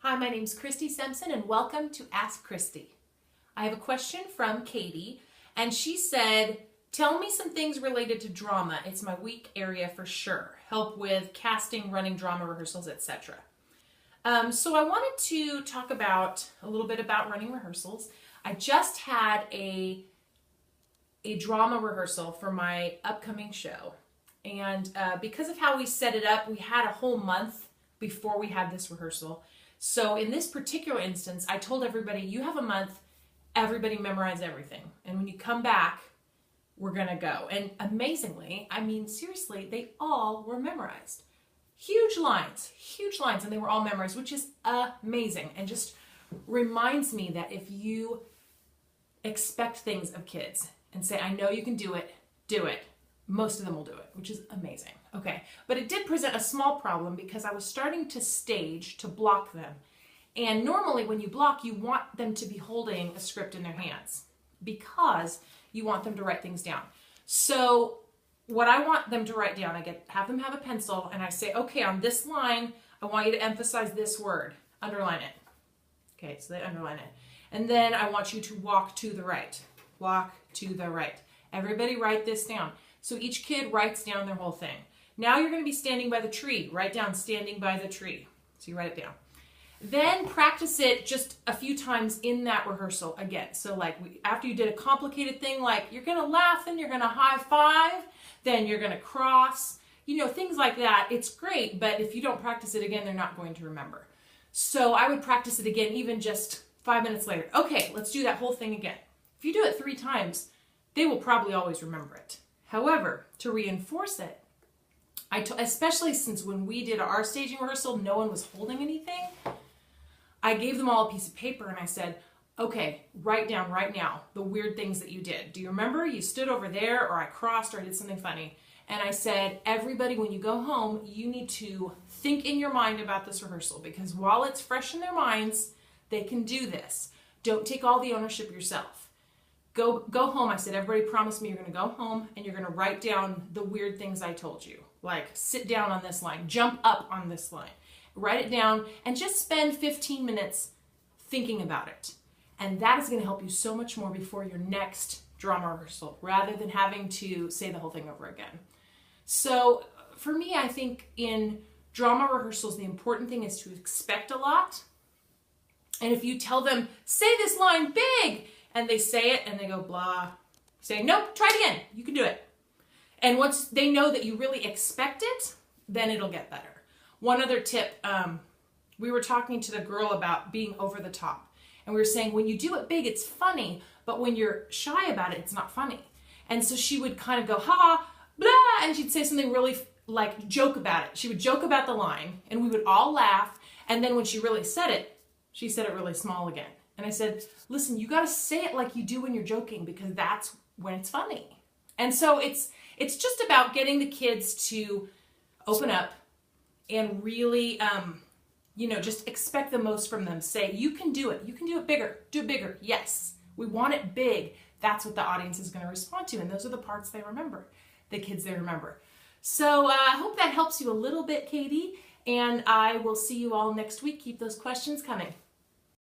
Hi, my name's Christy Simpson and welcome to Ask Christy. I have a question from Katie and she said, tell me some things related to drama. It's my weak area for sure. Help with casting, running drama rehearsals, etc. So I wanted to talk about a little bit about running rehearsals. I just had a drama rehearsal for my upcoming show. And because of how we set it up, we had a whole month before we had this rehearsal. So in this particular instance, I told everybody, you have a month, everybody memorize everything. And when you come back, we're gonna go. And amazingly, I mean, seriously, they all were memorized. Huge lines, and they were all memorized, which is amazing. And just reminds me that if you expect things of kids and say, I know you can do it, most of them will do it, which is amazing. Okay, but it did present a small problem because I was starting to stage to block them. And normally when you block, you want them to be holding a script in their hands because you want them to write things down. So what I want them to write down, have them have a pencil and I say, okay, on this line, I want you to emphasize this word, underline it. Okay, so they underline it. And then I want you to walk to the right, walk to the right. Everybody write this down. So each kid writes down their whole thing. Now you're going to be standing by the tree. Write down standing by the tree. So you write it down. Then practice it just a few times in that rehearsal again. So like after you did a complicated thing, like you're going to laugh, then you're going to high five, then you're going to cross, things like that. It's great, but if you don't practice it again, they're not going to remember. So I would practice it again, even just 5 minutes later. Okay, let's do that whole thing again. If you do it 3 times, they will probably always remember it. However, to reinforce it, especially since when we did our staging rehearsal, no one was holding anything, I gave them all a piece of paper and I said, okay, write down right now the weird things that you did. Do you remember you stood over there or I crossed or I did something funny? And I said, everybody, when you go home, you need to think in your mind about this rehearsal because while it's fresh in their minds, they can do this. Don't take all the ownership yourself. Go home. I said, everybody promise me you're going to go home and you're going to write down the weird things I told you. Like sit down on this line, jump up on this line, write it down and just spend 15 minutes thinking about it. And that is going to help you so much more before your next drama rehearsal rather than having to say the whole thing over again. So for me, I think in drama rehearsals, the important thing is to expect a lot. And if you tell them, say this line big, and they say it and they go blah, say, nope, try it again, you can do it. And once they know that you really expect it, then it'll get better. One other tip, we were talking to the girl about being over the top. And we were saying, when you do it big, it's funny, but when you're shy about it, it's not funny. And so she would kind of go, ha, blah, and she'd say something really like joke about it. She would joke about the line and we would all laugh. And then when she really said it, she said it really small again. And I said, listen, you got to say it like you do when you're joking because that's when it's funny. And so it's just about getting the kids to open up and really, just expect the most from them. Say, you can do it. You can do it bigger. Do it bigger. Yes. We want it big. That's what the audience is going to respond to. And those are the parts they remember, the kids they remember. So I hope that helps you a little bit, Katie. And I will see you all next week. Keep those questions coming.